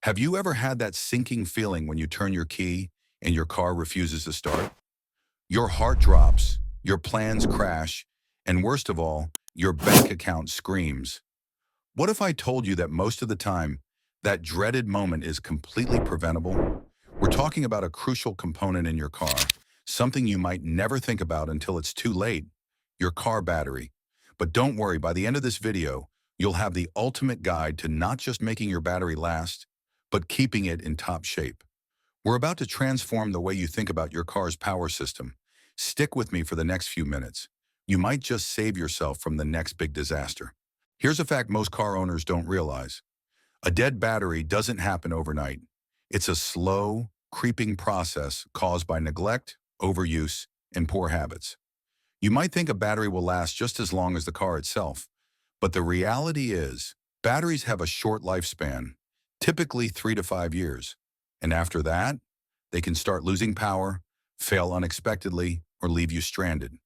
Have you ever had that sinking feeling when you turn your key and your car refuses to start? Your heart drops, your plans crash, and worst of all, your bank account screams. What if I told you that most of the time, that dreaded moment is completely preventable? We're talking about a crucial component in your car, something you might never think about until it's too late, your car battery. But don't worry, by the end of this video, you'll have the ultimate guide to not just making your battery last, but keeping it in top shape. We're about to transform the way you think about your car's power system. Stick with me for the next few minutes. You might just save yourself from the next big disaster. Here's a fact most car owners don't realize. A dead battery doesn't happen overnight. It's a slow, creeping process caused by neglect, overuse, and poor habits. You might think a battery will last just as long as the car itself, but the reality is, batteries have a short lifespan, typically 3 to 5 years. And after that, they can start losing power, fail unexpectedly, or leave you stranded.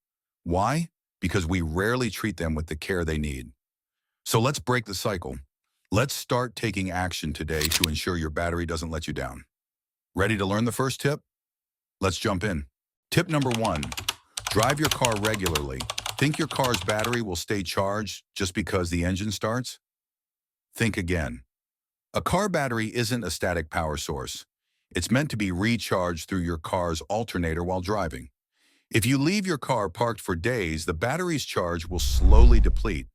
Why? Because we rarely treat them with the care they need. So let's break the cycle. Let's start taking action today to ensure your battery doesn't let you down. Ready to learn the first tip? Let's jump in. Tip number 1, drive your car regularly. Think your car's battery will stay charged just because the engine starts? Think again. A car battery isn't a static power source. It's meant to be recharged through your car's alternator while driving. If you leave your car parked for days, the battery's charge will slowly deplete.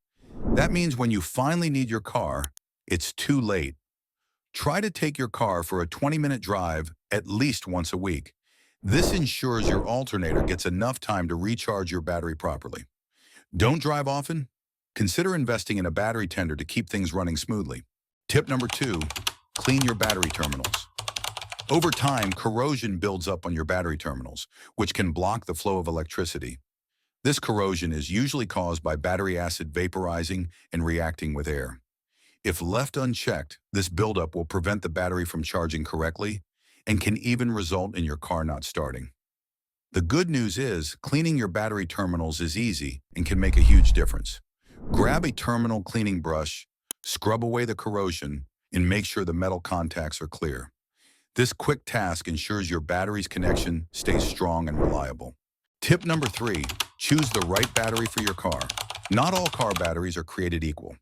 That means when you finally need your car, it's too late. Try to take your car for a 20-minute drive at least once a week. This ensures your alternator gets enough time to recharge your battery properly. Don't drive often? Consider investing in a battery tender to keep things running smoothly. Tip number 2, clean your battery terminals. Over time, corrosion builds up on your battery terminals, which can block the flow of electricity. This corrosion is usually caused by battery acid vaporizing and reacting with air. If left unchecked, this buildup will prevent the battery from charging correctly and can even result in your car not starting. The good news is, cleaning your battery terminals is easy and can make a huge difference. Grab a terminal cleaning brush, scrub away the corrosion, and make sure the metal contacts are clear. This quick task ensures your battery's connection stays strong and reliable. Tip number 3, choose the right battery for your car. Not all car batteries are created equal.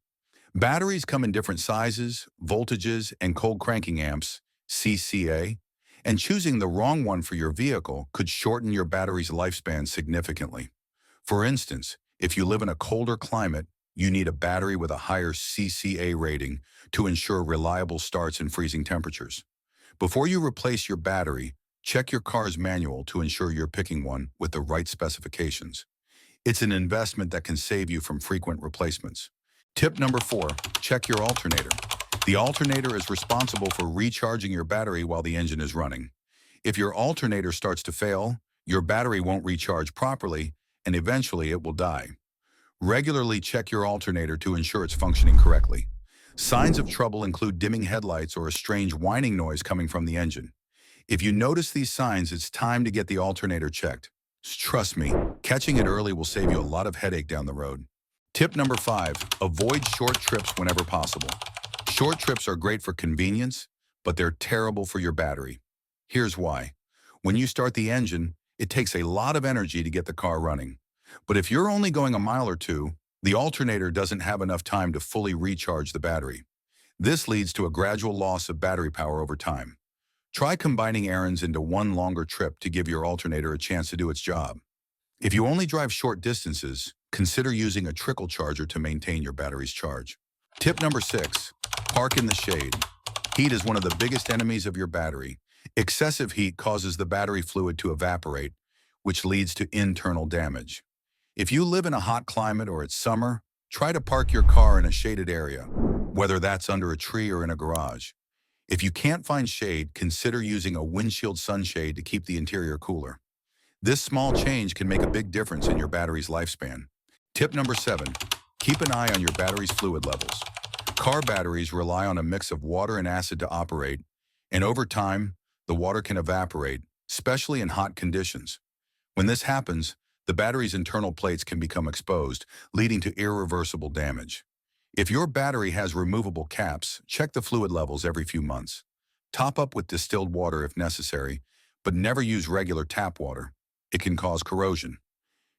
Batteries come in different sizes, voltages, and cold cranking amps, CCA, and choosing the wrong one for your vehicle could shorten your battery's lifespan significantly. For instance, if you live in a colder climate, you need a battery with a higher CCA rating to ensure reliable starts in freezing temperatures. Before you replace your battery, check your car's manual to ensure you're picking one with the right specifications. It's an investment that can save you from frequent replacements. Tip number 4, check your alternator. The alternator is responsible for recharging your battery while the engine is running. If your alternator starts to fail, your battery won't recharge properly, and eventually it will die. Regularly check your alternator to ensure it's functioning correctly. Signs of trouble include dimming headlights or a strange whining noise coming from the engine. If you notice these signs, it's time to get the alternator checked. Trust me, catching it early will save you a lot of headache down the road. Tip number 5, avoid short trips whenever possible. Short trips are great for convenience, but they're terrible for your battery. Here's why. When you start the engine, it takes a lot of energy to get the car running. But if you're only going a mile or two, the alternator doesn't have enough time to fully recharge the battery. This leads to a gradual loss of battery power over time. Try combining errands into one longer trip to give your alternator a chance to do its job. If you only drive short distances, consider using a trickle charger to maintain your battery's charge. Tip number 6, park in the shade. Heat is one of the biggest enemies of your battery. Excessive heat causes the battery fluid to evaporate, which leads to internal damage. If you live in a hot climate or it's summer, try to park your car in a shaded area, whether that's under a tree or in a garage. If you can't find shade, consider using a windshield sunshade to keep the interior cooler. This small change can make a big difference in your battery's lifespan. Tip number 7, keep an eye on your battery's fluid levels. Car batteries rely on a mix of water and acid to operate, and over time, the water can evaporate, especially in hot conditions. When this happens, the battery's internal plates can become exposed, leading to irreversible damage. If your battery has removable caps, check the fluid levels every few months. Top up with distilled water if necessary, but never use regular tap water. It can cause corrosion.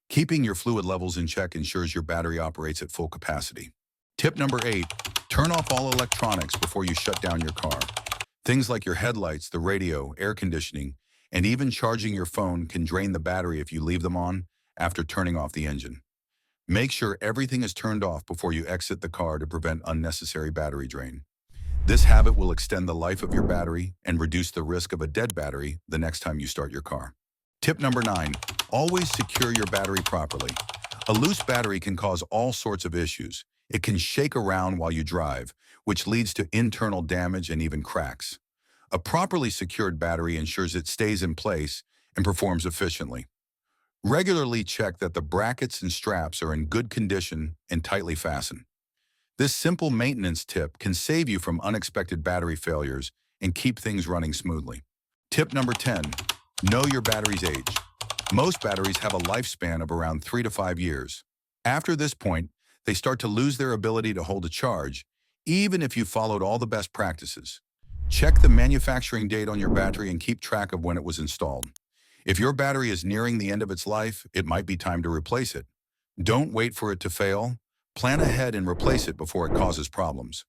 Keeping your fluid levels in check ensures your battery operates at full capacity. Tip number 8, turn off all electronics before you shut down your car. Things like your headlights, the radio, air conditioning, and even charging your phone can drain the battery if you leave them on after turning off the engine. Make sure everything is turned off before you exit the car to prevent unnecessary battery drain. This habit will extend the life of your battery and reduce the risk of a dead battery the next time you start your car. Tip number 9, always secure your battery properly. A loose battery can cause all sorts of issues. It can shake around while you drive, which leads to internal damage and even cracks. A properly secured battery ensures it stays in place and performs efficiently. Regularly check that the brackets and straps are in good condition and tightly fastened. This simple maintenance tip can save you from unexpected battery failures and keep things running smoothly. Tip number 10, know your battery's age. Most batteries have a lifespan of around 3 to 5 years. After this point, they start to lose their ability to hold a charge, even if you followed all the best practices. Check the manufacturing date on your battery and keep track of when it was installed. If your battery is nearing the end of its life, it might be time to replace it. Don't wait for it to fail. Plan ahead and replace it before it causes problems.